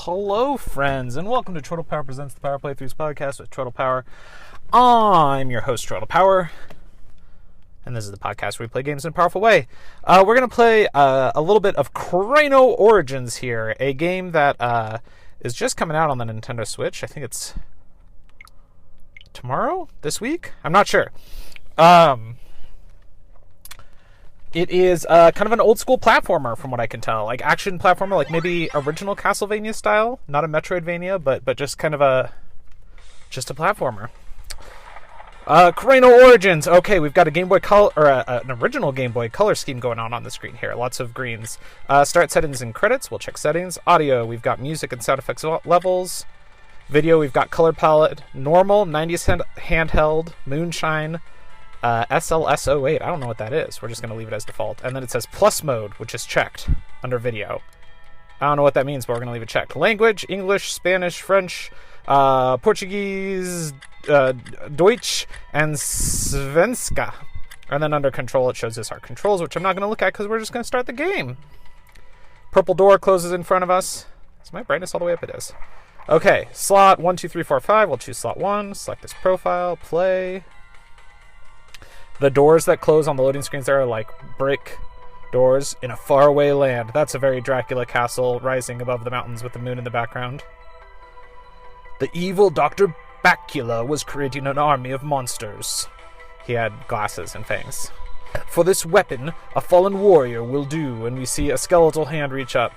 Hello, friends, and welcome to TroytlePower Presents the Power Playthroughs podcast with TroytlePower. I'm your host, TroytlePower, and this is the podcast where we play games in a powerful way. We're going to play a little bit of Kraino Origins here, a game that is just coming out on the Nintendo Switch. I think it's tomorrow? This week? I'm not sure. It is kind of an old-school platformer, from what I can tell. Like, action platformer, like maybe original Castlevania style. Not a Metroidvania, but just kind of a platformer. Kraino Origins. Okay, we've got a Game Boy Color, or an original Game Boy Color scheme going on the screen here. Lots of greens. Start settings and credits. We'll check settings. Audio, we've got music and sound effects levels. Video, we've got color palette. Normal, 90s handheld, moonshine. SLS08, I don't know what that is. We're just going to leave it as default. And then it says plus mode, which is checked under video. I don't know what that means, but we're going to leave it checked. Language, English, Spanish, French, Portuguese, Deutsch, and Svenska. And then under control, it shows us our controls, which I'm not going to look at because we're just going to start the game. Purple door closes in front of us. Is my brightness all the way up? It is. Okay, slot 1, 2, 3, 4, 5. We'll choose slot 1. Select this profile. Play. The doors that close on the loading screens there are like brick doors in a faraway land. That's a very Dracula castle rising above the mountains with the moon in the background. The evil Dr. Bacula was creating an army of monsters. He had glasses and fangs. For this weapon, a fallen warrior will do, and we see a skeletal hand reach up.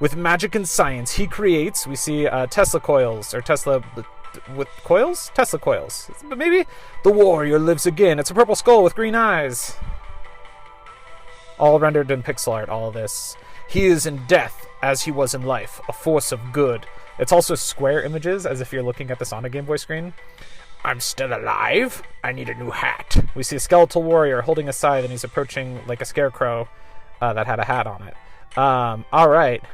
With magic and science he creates, we see Tesla coils, or Tesla... with coils? Tesla coils. But maybe the warrior lives again. It's a purple skull with green eyes. All rendered in pixel art, all of this. He is in death as he was in life, a force of good. It's also square images, as if you're looking at this on a Game Boy screen. I'm still alive. I need a new hat. We see a skeletal warrior holding a scythe, and he's approaching like a scarecrow that had a hat on it. Alright.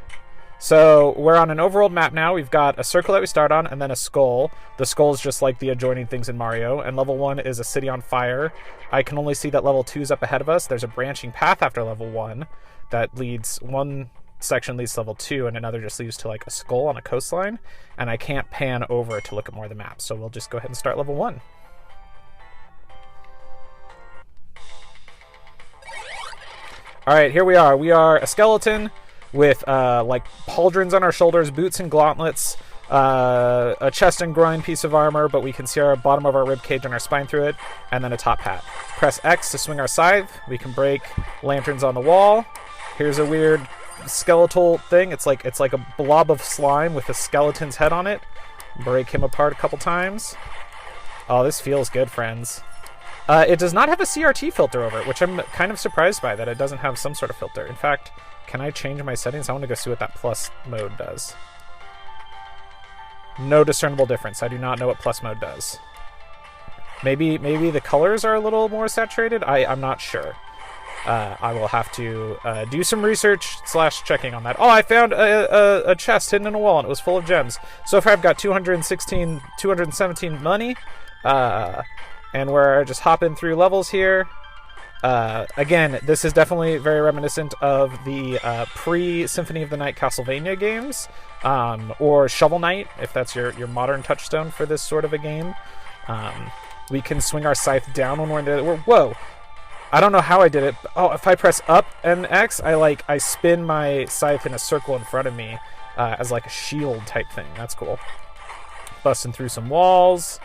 So we're on an overworld map now. We've got a circle that we start on and then a skull. The skull is just like the adjoining things in Mario. And level 1 is a city on fire. I can only see that level 2 is up ahead of us. There's a branching path after level 1 that leads... one section leads to level 2 and another just leads to like a skull on a coastline. And I can't pan over to look at more of the map. So we'll just go ahead and start level 1. Alright, here we are. We are a skeleton with like pauldrons on our shoulders, boots and gauntlets, a chest and groin piece of armor, but we can see our bottom of our rib cage and our spine through it, and then a top hat. Press X to swing our scythe. We can break lanterns on the wall. Here's a weird skeletal thing. It's like a blob of slime with a skeleton's head on it. Break him apart a couple times. Oh, this feels good, friends. It does not have a CRT filter over it, which I'm kind of surprised by, that it doesn't have some sort of filter. In fact, can I change my settings? I want to go see what that plus mode does. No discernible difference. I do not know what plus mode does. Maybe the colors are a little more saturated? I'm not sure. I will have to do some research / checking on that. Oh, I found a chest hidden in a wall, and it was full of gems. So far I've got 217 money. And we're just hopping through levels here. Again, this is definitely very reminiscent of the pre-Symphony of the Night Castlevania games, or Shovel Knight, if that's your modern touchstone for this sort of a game. We can swing our scythe down when we're in the... Whoa! I don't know how I did it. Oh, if I press up and X, I spin my scythe in a circle in front of me as like a shield type thing. That's cool. Busting through some walls.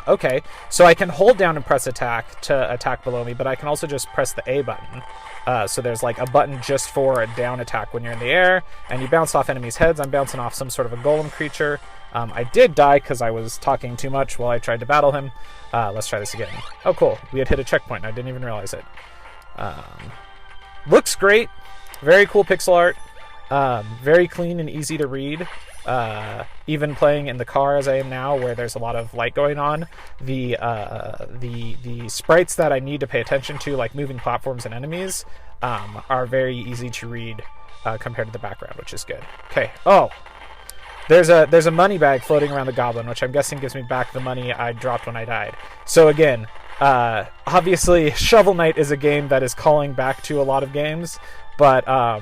Okay. So I can hold down and press attack to attack below me, but I can also just press the A button. So there's like a button just for a down attack when you're in the air, and you bounce off enemies' heads. I'm bouncing off some sort of a golem creature. I did die because I was talking too much while I tried to battle him. Let's try this again. Oh, cool. We had hit a checkpoint. I didn't even realize it. Looks great. Very cool pixel art. Very clean and easy to read. Even playing in the car as I am now, where there's a lot of light going on, the sprites that I need to pay attention to, like moving platforms and enemies, are very easy to read compared to the background, which is good. Okay. Oh, there's a money bag floating around the goblin, which I'm guessing gives me back the money I dropped when I died. So again, Obviously, Shovel Knight is a game that is calling back to a lot of games, but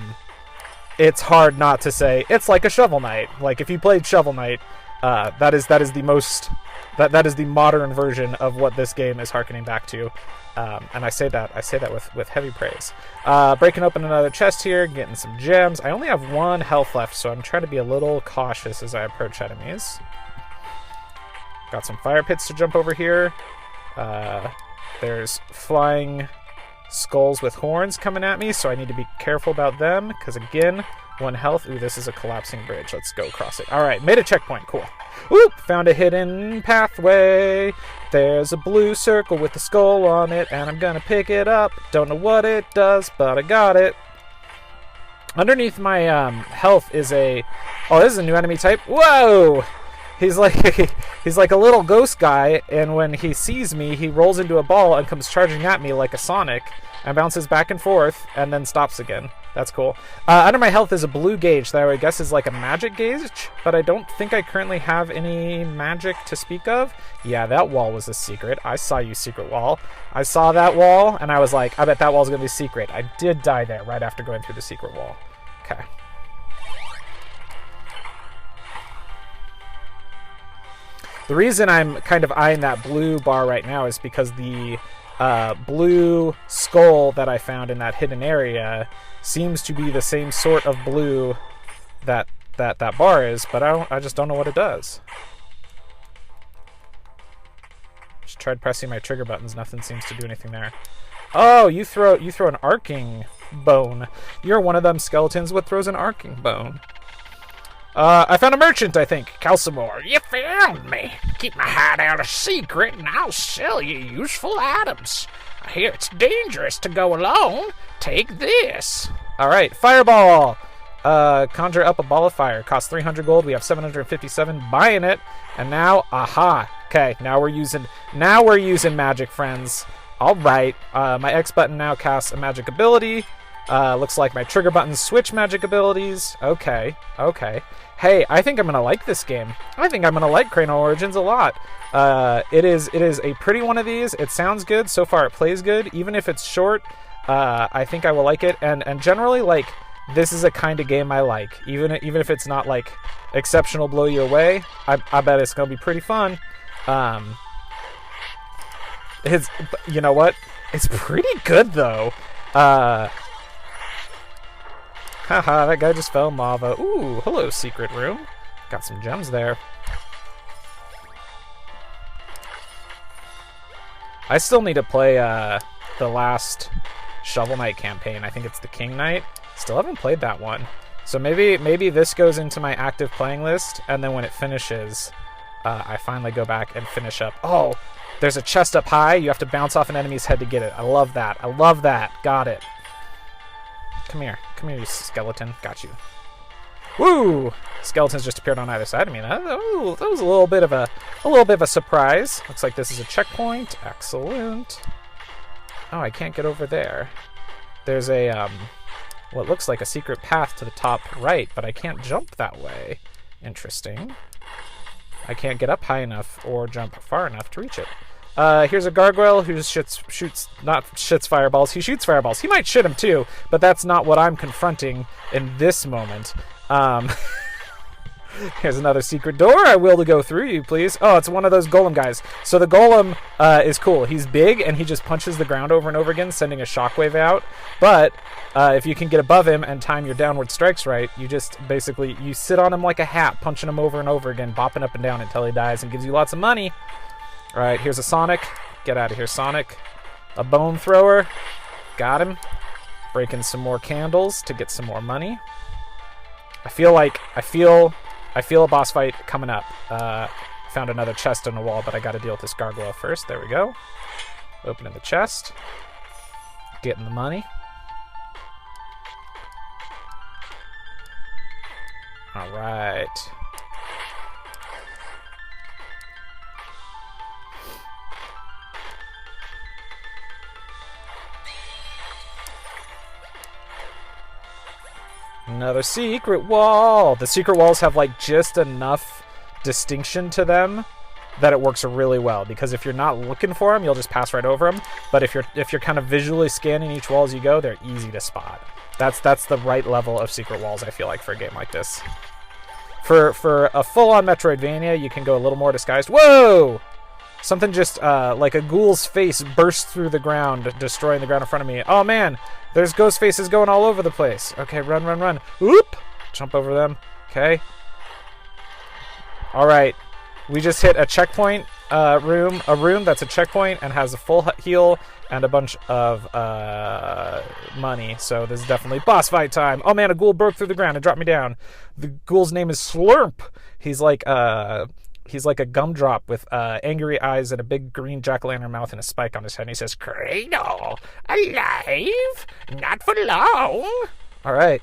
it's hard not to say it's like a Shovel Knight. Like, if you played Shovel Knight, that is the modern version of what this game is harkening back to. And I say that with heavy praise. Breaking open another chest here, getting some gems. I only have 1 health left, so I'm trying to be a little cautious as I approach enemies. Got some fire pits to jump over here. There's flying skulls with horns coming at me, so I need to be careful about them, because again, 1 health. Ooh, this is a collapsing bridge. Let's go across it. Alright, made a checkpoint. Cool. Whoop! Found a hidden pathway. There's a blue circle with a skull on it, and I'm gonna pick it up. Don't know what it does, but I got it. Underneath my health is a... Oh, this is a new enemy type. Whoa! He's like a little ghost guy, and when he sees me, he rolls into a ball and comes charging at me like a Sonic, and bounces back and forth, and then stops again. That's cool. Under my health is a blue gauge that I guess is like a magic gauge, but I don't think I currently have any magic to speak of. Yeah, that wall was a secret. I saw you, secret wall. I saw that wall, and I was like, I bet that wall's gonna be secret. I did die there right after going through the secret wall. Okay. The reason I'm kind of eyeing that blue bar right now is because the blue skull that I found in that hidden area seems to be the same sort of blue that bar is, but I just don't know what it does. Just tried pressing my trigger buttons, nothing seems to do anything there. Oh, you throw an arcing bone. You're one of them skeletons what throws an arcing bone. I found a merchant, I think. Calcimore. You found me. Keep my hideout a secret, and I'll sell you useful items. I hear it's dangerous to go alone. Take this. All right, fireball. Conjure up a ball of fire. Costs 300 gold. We have 757. Buying it. And now, aha. Okay, now we're using magic, friends. All right. My X button now casts a magic ability. Looks like my trigger buttons switch magic abilities. Okay. Hey, I think I'm gonna like this game. I think I'm gonna like Kraino Origins a lot. It is a pretty one of these. It sounds good. So far it plays good. Even if it's short, I think I will like it. And generally, like, this is a kind of game I like. Even if it's not, like, exceptional blow you away, I bet it's gonna be pretty fun. You know what? It's pretty good, though. Haha, that guy just fell in lava. Ooh, hello, secret room. Got some gems there. I still need to play the last Shovel Knight campaign. I think it's the King Knight. Still haven't played that one. So maybe this goes into my active playing list, and then when it finishes, I finally go back and finish up. Oh, there's a chest up high. You have to bounce off an enemy's head to get it. I love that. I love that. Got it. Come here, you skeleton. Got you. Woo! Skeletons just appeared on either side of me. That was a little bit of a surprise. Looks like this is a checkpoint. Excellent. Oh, I can't get over there. There's a what looks like a secret path to the top right, but I can't jump that way. Interesting. I can't get up high enough or jump far enough to reach it. Here's a gargoyle who shoots fireballs. He shoots fireballs. He might shit him too, but that's not what I'm confronting in this moment. Here's another secret door. I will to go through, you please. Oh, it's one of those golem guys. So the golem is cool. He's big and he just punches the ground over and over again, sending a shockwave out. But if you can get above him and time your downward strikes right, you just basically you sit on him like a hat, punching him over and over again, bopping up and down until he dies and gives you lots of money. All right, here's a Sonic. Get out of here, Sonic. A bone thrower. Got him. Breaking some more candles to get some more money. I feel a boss fight coming up. Found another chest on the wall, but I got to deal with this gargoyle first. There we go. Opening the chest. Getting the money. All right. Another secret wall. The secret walls have like just enough distinction to them that it works really well, because if you're not looking for them, you'll just pass right over them. But if you're kind of visually scanning each wall as you go, they're easy to spot. That's the right level of secret walls, I feel like, for a game like this. For a full-on Metroidvania, you can go a little more disguised. Whoa! Something just like a ghoul's face burst through the ground, destroying the ground in front of me. Oh man, there's ghost faces going all over the place. Okay, run, run, run. Whoop! Jump over them. Okay. All right. We just hit a checkpoint room that's a checkpoint and has a full heal and a bunch of money. So this is definitely boss fight time. Oh man, a ghoul broke through the ground and dropped me down. The ghoul's name is Slurp. He's like a gumdrop with angry eyes and a big green jack-o'-lantern mouth and a spike on his head. And he says, Kraino, alive? Not for long. All right.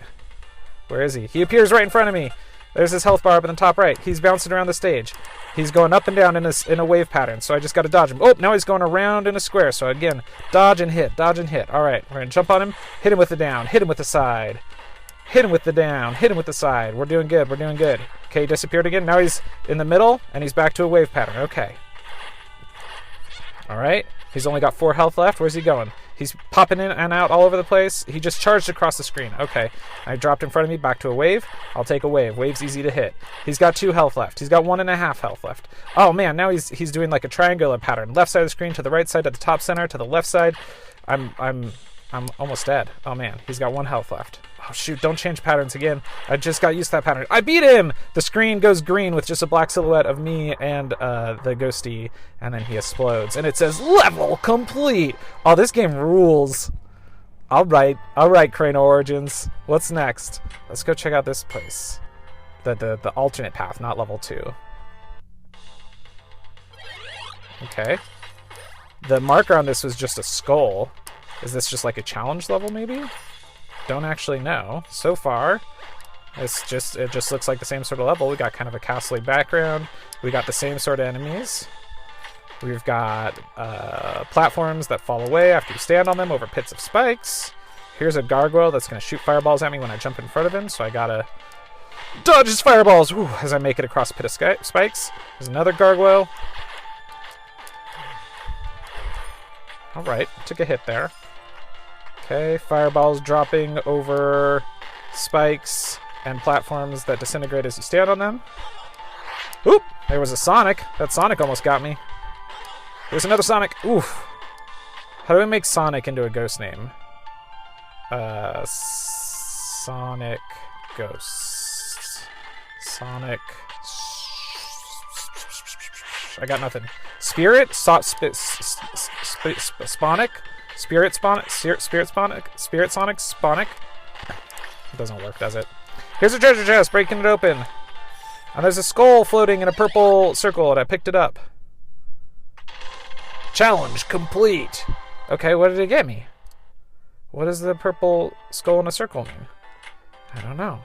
Where is he? He appears right in front of me. There's his health bar up in the top right. He's bouncing around the stage. He's going up and down in a wave pattern, so I just got to dodge him. Oh, now he's going around in a square. So again, dodge and hit, dodge and hit. All right, we're going to jump on him, hit him with the down, hit him with the side, hit him with the down, hit him with the side. We're doing good, we're doing good. Okay, he disappeared again. Now he's in the middle, and he's back to a wave pattern. Okay. All right, he's only got 4 health left. Where's he going? He's popping in and out all over the place. He just charged across the screen. Okay. I dropped in front of me, back to a wave. I'll take a wave. Wave's easy to hit. He's got 2 health left. He's got 1.5 health left. Oh man, now he's doing like a triangular pattern. Left side of the screen to the right side, to the top center, to the left side. I'm almost dead. Oh man, he's got 1 health left. Oh shoot, don't change patterns again. I just got used to that pattern. I beat him! The screen goes green with just a black silhouette of me and the ghosty, and then he explodes. And it says, level complete! Oh, this game rules. Alright, Kraino Origins. What's next? Let's go check out this place. The alternate path, not level 2. Okay. The marker on this was just a skull. Is this just like a challenge level, maybe? Don't actually know. So far, it just looks like the same sort of level. We got kind of a castle-y background. We got the same sort of enemies. We've got platforms that fall away after you stand on them over pits of spikes. Here's a gargoyle that's going to shoot fireballs at me when I jump in front of him, so I gotta dodge his fireballs as I make it across a pit of spikes. There's another gargoyle. All right, took a hit there. Okay, fireballs dropping over spikes and platforms that disintegrate as you stand on them. Oop! There was a Sonic. That Sonic almost got me. There's another Sonic. Oof. How do I make Sonic into a ghost name? Sonic Ghost. Sonic. I got nothing. Spirit? Sponic? Spirit Sonic? Spirit Sonic? Sponic? It doesn't work, does it? Here's a treasure chest, breaking it open. And there's a skull floating in a purple circle, and I picked it up. Challenge complete. Okay, what did it get me? What does the purple skull in a circle mean? I don't know.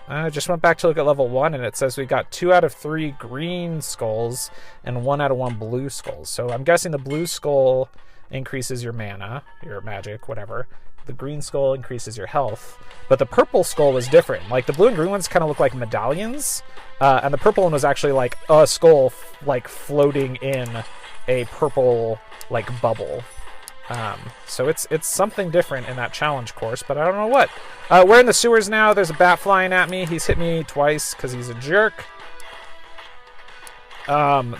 I just went back to look at level 1, and it says we got 2 out of 3 green skulls and 1 out of 1 blue skulls. So I'm guessing the blue skull increases your mana, your magic, whatever. The green skull increases your health. But the purple skull was different. Like, the blue and green ones kind of look like medallions. And the purple one was actually like a skull floating in a purple bubble. So it's something different in that challenge course, but I don't know what. We're in the sewers now. There's a bat flying at me. He's hit me twice because he's a jerk.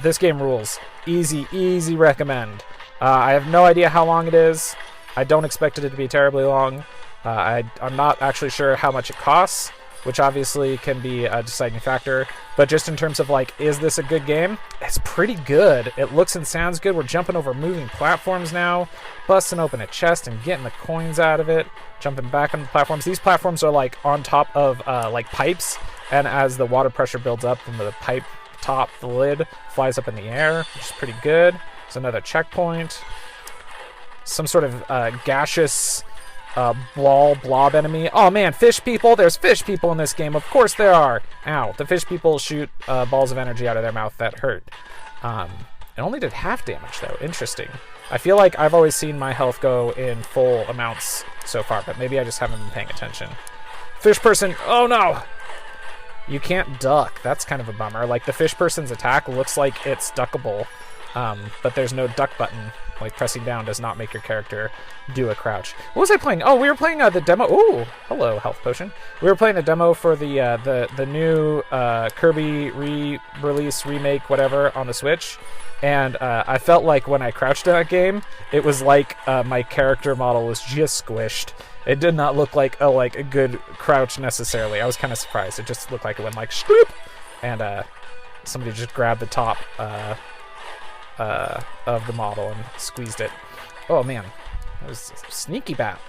This game rules. Easy recommend. I have no idea how long it is. I don't expect it to be terribly long. I'm not actually sure how much it costs, which obviously can be a deciding factor. But just in terms of is this a good game? It's pretty good. It looks and sounds good. We're jumping over moving platforms now, busting open a chest and getting the coins out of it, jumping back on the platforms. These platforms are on top of pipes, and as the water pressure builds up, then the pipe top, the lid, flies up in the air, which is pretty good. There's another checkpoint. Some sort of gaseous blob enemy. Oh man, fish people! There's fish people in this game. Of course there are. Ow! The fish people shoot balls of energy out of their mouth that hurt. It only did half damage though. Interesting. I feel like I've always seen my health go in full amounts so far, but maybe I just haven't been paying attention. Fish person. Oh, no. You can't duck. That's kind of a bummer. Like, the fish person's attack looks like it's duckable, but there's no duck button. Like, pressing down does not make your character do a crouch. What was I playing? Oh, we were playing the demo. Ooh, hello, health potion. We were playing a demo for the new Kirby re-release, remake, whatever, on the Switch. And I felt like when I crouched in that game, it was like my character model was just squished. It did not look like a good crouch necessarily. I was kind of surprised. It just looked like it went like swoop, and somebody just grabbed the top of the model and squeezed it. Oh man, that was a sneaky bat.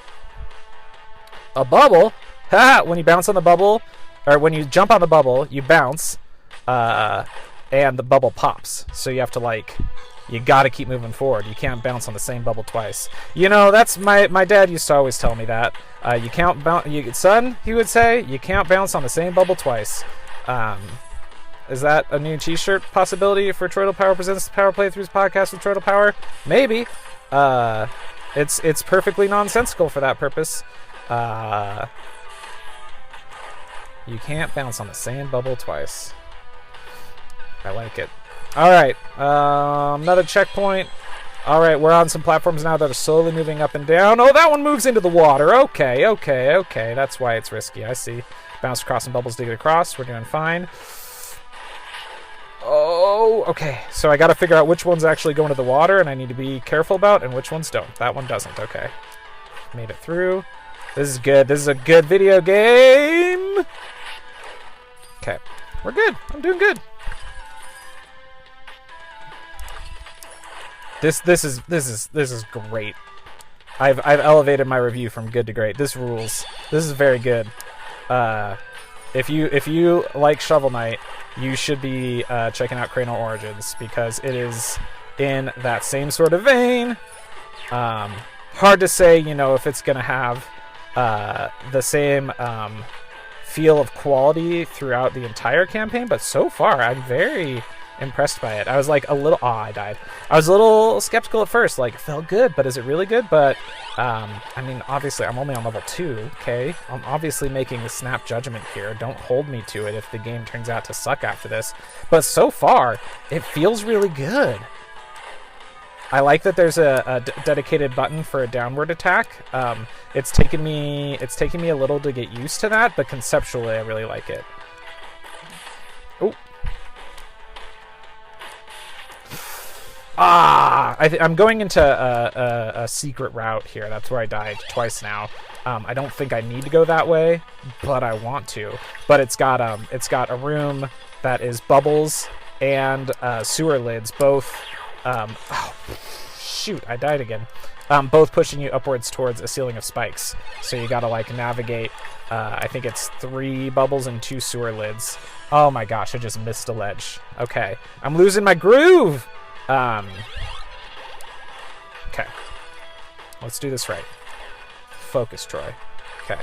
A bubble? Ha! When you bounce on the bubble, or when you jump on the bubble, you bounce, and the bubble pops. So you have to you gotta keep moving forward. You can't bounce on the same bubble twice. You know, that's my dad used to always tell me that. You can't bounce, son, he would say, you can't bounce on the same bubble twice. Is that a new t-shirt possibility for TroytlePower Presents the Power Playthroughs podcast with TroytlePower? Maybe. It's perfectly nonsensical for that purpose. You can't bounce on the same bubble twice. I like it. Alright, another checkpoint. Alright, we're on some platforms now that are slowly moving up and down. Oh, that one moves into the water. Okay. That's why it's risky. I see. Bounce across some bubbles to get across. We're doing fine. Oh, okay. So I got to figure out which ones actually go into the water and I need to be careful about and which ones don't. That one doesn't. Okay. Made it through. This is good. This is a good video game. Okay. We're good. I'm doing good. This is great. I've elevated my review from good to great. This rules. This is very good. If you like Shovel Knight, you should be checking out Kraino Origins because it is in that same sort of vein. Hard to say, if it's gonna have the same feel of quality throughout the entire campaign, but so far I'm very impressed by it. I was like I died. I was a little skeptical at first, like it felt good, but is it really good? But I mean, obviously I'm only on level 2, okay? I'm obviously making a snap judgment here. Don't hold me to it if the game turns out to suck after this. But so far, it feels really good. I like that there's a dedicated button for a downward attack. It's taken me a little to get used to that, but conceptually I really like it. Oh. I'm going into a secret route here. That's where I died twice now. I don't think I need to go that way, but I want to. But it's got a room that is bubbles and sewer lids, both. Oh, shoot! I died again. Both pushing you upwards towards a ceiling of spikes. So you gotta navigate. I think it's 3 bubbles and 2 sewer lids. Oh my gosh! I just missed a ledge. Okay, I'm losing my groove. Okay. Let's do this right. Focus, Troy. Okay.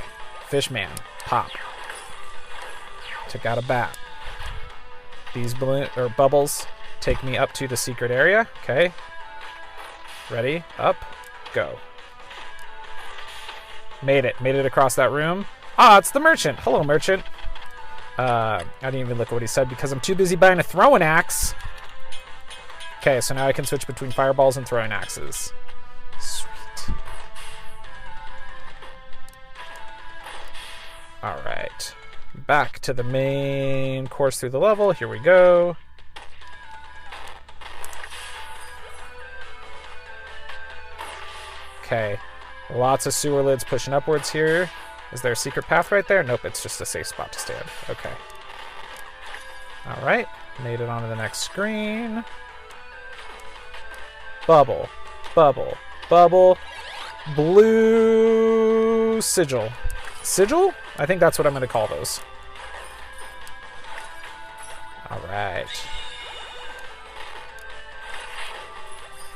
Fishman. Pop. Took out a bat. These bubbles take me up to the secret area. Okay. Ready? Up. Go. Made it. Made it across that room. Ah, it's the merchant. Hello, merchant. I didn't even look at what he said because I'm too busy buying a throwing axe. Okay, so now I can switch between fireballs and throwing axes. Sweet. Alright. Back to the main course through the level. Here we go. Okay. Lots of sewer lids pushing upwards here. Is there a secret path right there? Nope, it's just a safe spot to stand. Okay. Alright. Made it onto the next screen. Bubble, bubble, bubble, blue sigil. Sigil? I think that's what I'm going to call those. Alright.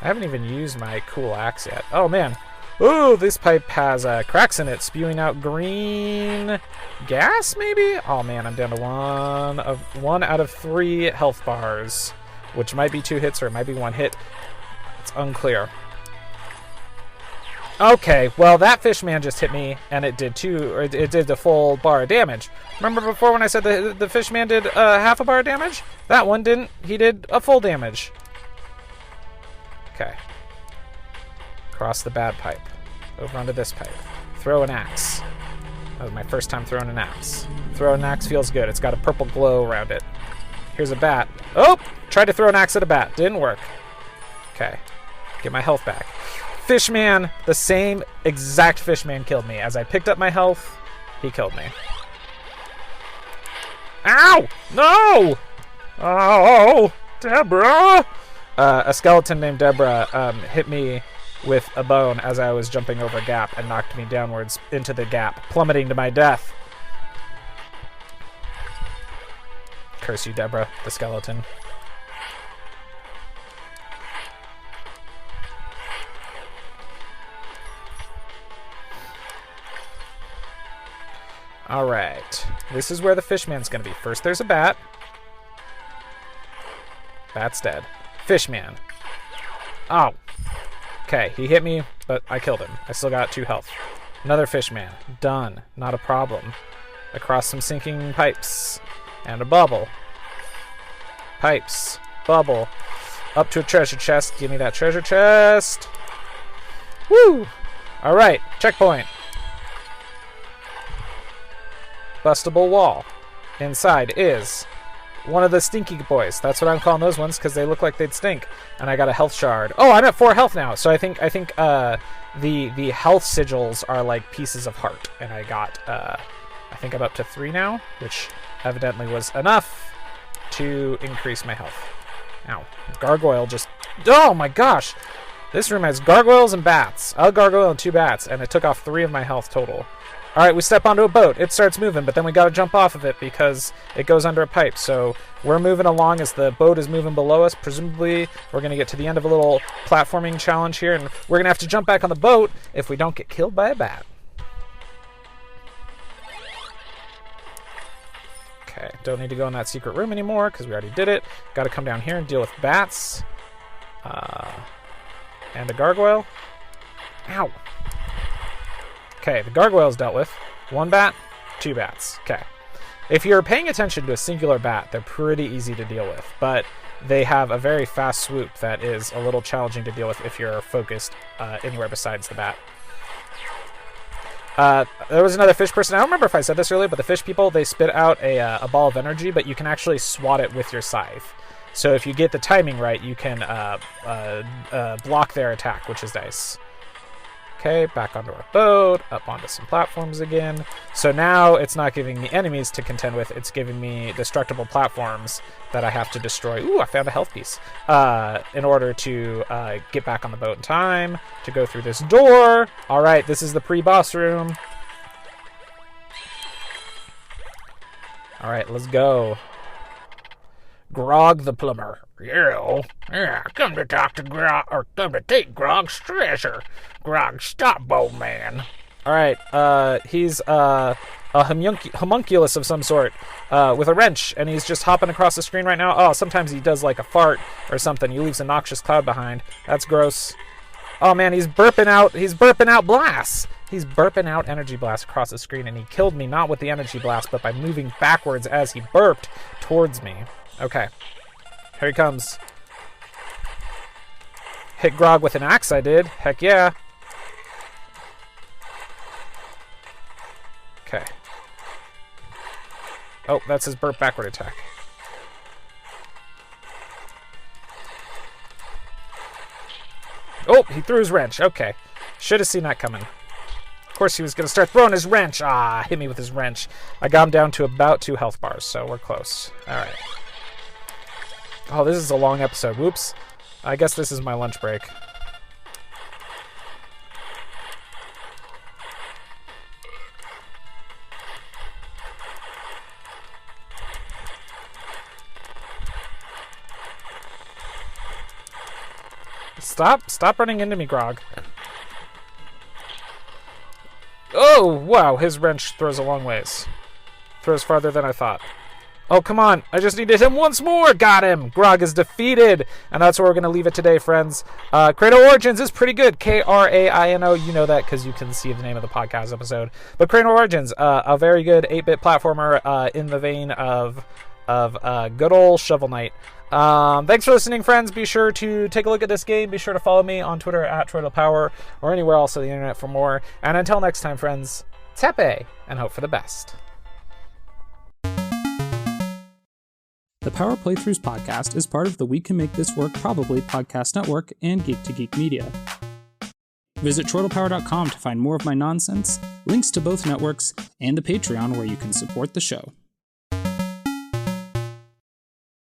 I haven't even used my cool axe yet. Oh, man. Ooh, this pipe has cracks in it, spewing out green gas, maybe? Oh, man, I'm down to 1 out of 3 health bars, which might be 2 hits or it might be 1 hit. It's unclear. Okay, well, that fish man just hit me, and it did it did the full bar of damage. Remember before when I said the fish man did half a bar of damage? That one didn't. He did a full damage. Okay. Cross the bad pipe. Over onto this pipe. Throw an axe. That was my first time throwing an axe. Throw an axe feels good. It's got a purple glow around it. Here's a bat. Oh! Tried to throw an axe at a bat. Didn't work. Okay. Get my health back. Fishman, the same exact fishman killed me. As I picked up my health, he killed me. Ow! No! Oh, Deborah! A skeleton named Deborah hit me with a bone as I was jumping over a gap and knocked me downwards into the gap, plummeting to my death. Curse you, Deborah, the skeleton. Alright. This is where the fishman's gonna be. First there's a bat. Bat's dead. Fishman. Oh. Okay, he hit me, but I killed him. I still got 2 health. Another fishman. Done. Not a problem. Across some sinking pipes. And a bubble. Pipes. Bubble. Up to a treasure chest. Give me that treasure chest. Woo! Alright, checkpoint. Bustable wall. Inside is one of the stinky boys. That's what I'm calling those ones because they look like they'd stink. And I got a health shard. Oh, I'm at 4 health now. So I think the health sigils are like pieces of heart, and I got I think I'm up to 3 now, which evidently was enough to increase my health. Ow. Gargoyle just... Oh my gosh! This room has gargoyles and bats. A gargoyle and 2 bats, and it took off 3 of my health total. Alright, we step onto a boat. It starts moving, but then we gotta jump off of it because it goes under a pipe. So we're moving along as the boat is moving below us. Presumably, we're gonna get to the end of a little platforming challenge here, and we're gonna have to jump back on the boat if we don't get killed by a bat. Okay, don't need to go in that secret room anymore because we already did it. Gotta come down here and deal with bats. And a gargoyle. Ow. Okay, the gargoyle's dealt with. 1 bat, 2 bats. Okay. If you're paying attention to a singular bat, they're pretty easy to deal with, but they have a very fast swoop that is a little challenging to deal with if you're focused anywhere besides the bat. There was another fish person. I don't remember if I said this earlier, but the fish people, they spit out a ball of energy, but you can actually swat it with your scythe. So if you get the timing right, you can block their attack, which is nice. Okay, back onto our boat, up onto some platforms again. So now it's not giving me enemies to contend with, it's giving me destructible platforms that I have to destroy. Ooh, I found a health piece. In order to get back on the boat in time, to go through this door. Alright, this is the pre-boss room. Alright, let's go. Grog the plumber. Yeah, come to talk to Grog, or come to take Grog's treasure. Grog, stop, bow man. Alright, he's a homunculus of some sort with a wrench, and he's just hopping across the screen right now. Oh, sometimes he does like a fart or something. He leaves a noxious cloud behind. That's gross. Oh man, he's burping out blasts. He's burping out energy blasts across the screen, and he killed me not with the energy blast, but by moving backwards as he burped towards me. Okay. Here he comes. Hit Grog with an axe, I did. Heck yeah. Okay. Oh, that's his burp backward attack. Oh, he threw his wrench. Okay. Should have seen that coming. Of course, he was going to start throwing his wrench. Ah, hit me with his wrench. I got him down to about 2 health bars, so we're close. All right. Oh, this is a long episode. Whoops. I guess this is my lunch break. Stop running into me, Grog. Oh, wow, his wrench throws a long ways. Throws farther than I thought. Oh, come on. I just needed him once more. Got him. Grog is defeated. And that's where we're going to leave it today, friends. Kraino Origins is pretty good. Kraino. You know that because you can see the name of the podcast episode. But Kraino Origins, a very good 8-bit platformer in the vein of good old Shovel Knight. Thanks for listening, friends. Be sure to take a look at this game. Be sure to follow me on Twitter at TroytlePower or anywhere else on the internet for more. And until next time, friends, tepe and hope for the best. The Power Playthroughs podcast is part of the We Can Make This Work Probably podcast network and Geek Media. Visit TroytlePower.com to find more of my nonsense, links to both networks, and the Patreon where you can support the show.